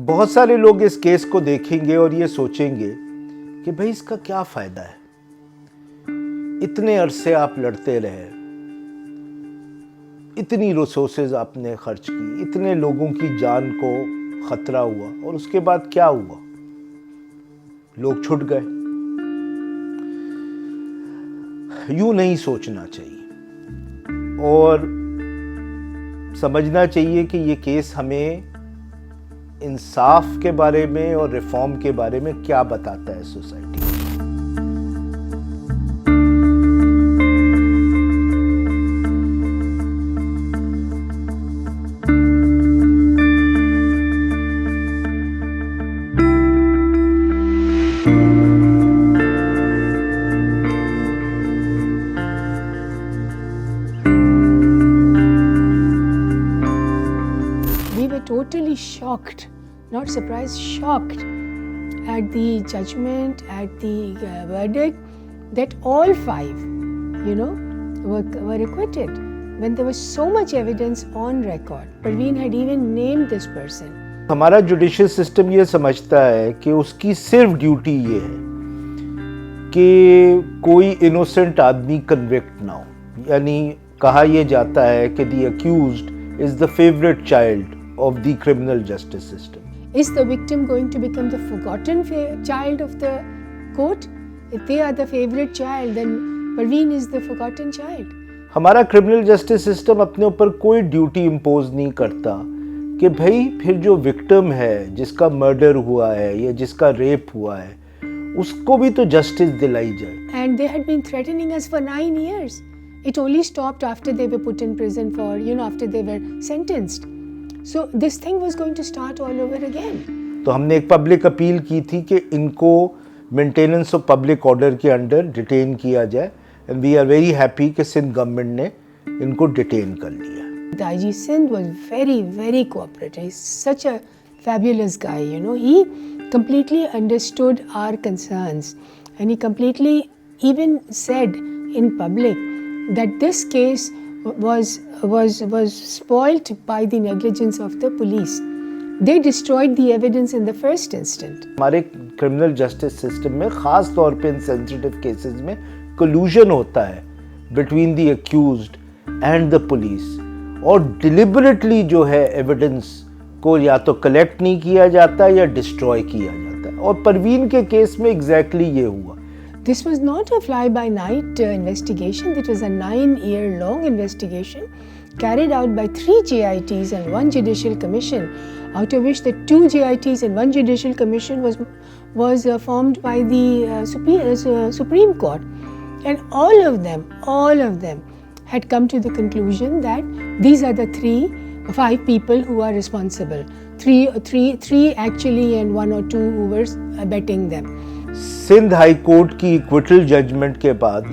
बहुत सारे लोग इस केस को देखेंगे और ये सोचेंगे कि भाई इसका क्या फायदा है, इतने अरसे आप लड़ते रहे, इतनी रिसोर्सेज आपने खर्च की, इतने लोगों की जान को खतरा हुआ और उसके बाद क्या हुआ, लोग छूट गए। यूं नहीं सोचना चाहिए और समझना चाहिए कि ये केस हमें इंसाफ के बारे में और रिफॉर्म के बारे में क्या बताता है society. Totally shocked, not surprised, shocked at the judgment, at the verdict that all five, were acquitted when there was so much evidence on record. Parveen had even named this person. हमारा judicial system ये समझता है कि उसकी सिर्फ duty ये है कि कोई इनोसेंट आदमी कन्विक्ट ना हो, यानी कहा यह जाता है कि the accused is the favourite child of the criminal justice system. Is the victim going to become the forgotten child of the court? If they are the favorite child, then Parveen is the forgotten child. हमारा criminal justice system अपने ऊपर कोई duty impose नहीं करता कि भाई फिर जो विक्टिम है, जिसका मर्डर हुआ है या जिसका रेप हुआ है, उसको भी तो जस्टिस दिलाई जाए. And they had been threatening us for 9 years. It only stopped after they were put in prison for, after they were sentenced. So this thing was going to start all over again. तो हमने एक public appeal की थी कि इनको maintenance of public order के under detain किया जाए, and we are very happy कि सिंध गवर्नमेंट ने इनको डिटेन कर लिया. The IG Sindh was very, very cooperative. He's such a fabulous guy, He completely understood our concerns, and he completely even said in public that this case was spoilt by the negligence of the police. They destroyed the evidence in the first instant. हमारे criminal justice system में खास तौर पे इन sensitive cases में कोलूजन होता है between the accused and the police, और deliberately जो है एविडेंस को या तो कलेक्ट नहीं किया जाता या डिस्ट्रॉय किया जाता है, और परवीन के केस में एग्जैक्टली ये हुआ. This was not a fly-by-night investigation. It was a 9-year-long investigation carried out by 3 JITs and 1 judicial commission, out of which the 2 JITs and 1 judicial commission was formed by the Supreme Court, and all of them had come to the conclusion that these are the 5 people who are responsible. Three actually, and 1 or 2 who were abetting them. Sindh high court की acquittal judgment के बाद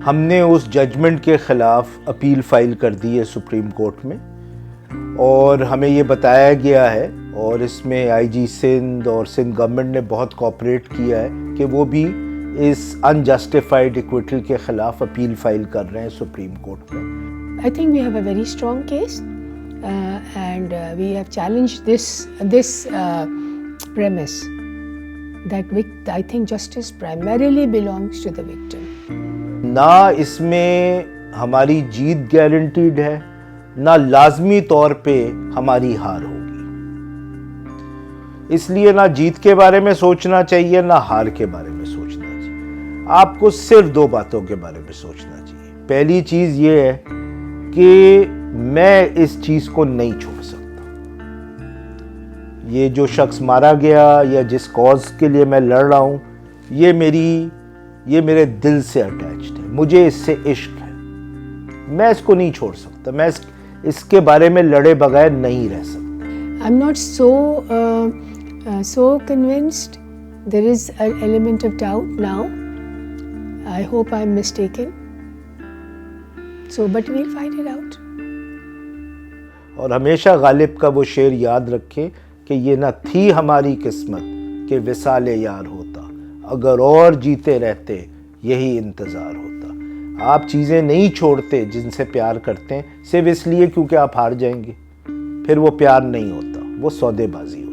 हमने उस judgement के खिलाफ appeal file कर दी है supreme court में, और हमें ये बताया गया है, और इसमें आईजी सिंध और सिंध गवर्नमेंट ने बहुत कोऑपरेट किया है कि वो भी इस अनजस्टिफाइड इक्विटल के खिलाफ अपील फाइल कर रहे हैं सुप्रीम कोर्ट में. I think we have a very strong case and we have challenged this premise that I think justice primarily belongs to the victim. ना इसमें हमारी जीत गारंटीड है, ना लाजमी तौर पे हमारी हार होगी. इसलिए ना जीत के बारे में सोचना चाहिए, ना हार के बारे में सोचना चाहिए. आपको सिर्फ 2 बातों के बारे में सोचना चाहिए. पहली चीज ये है कि मैं इस चीज को नहीं छोड़ सकता. ये जो शख्स मारा गया या जिस कॉज के लिए मैं लड़ रहा हूँ, ये मेरे दिल से अटैच्ड है, मुझे इससे इश्क है, मैं इसको नहीं छोड़ सकता, मैं इसके बारे में लड़े बगैर नहीं रह सकता. I am not so convinced. There is an element of doubt now. I hope I am mistaken. But we'll find it out. और हमेशा गालिब का वो शेर याद रखें कि ये ना थी हमारी किस्मत कि विसाले यार होता, अगर और जीते रहते यही इंतज़ार होता. आप चीज़ें नहीं छोड़ते जिनसे प्यार करते हैं सिर्फ इसलिए क्योंकि आप हार जाएंगे, फिर वो प्यार नहीं होता, वो सौदेबाजी होती.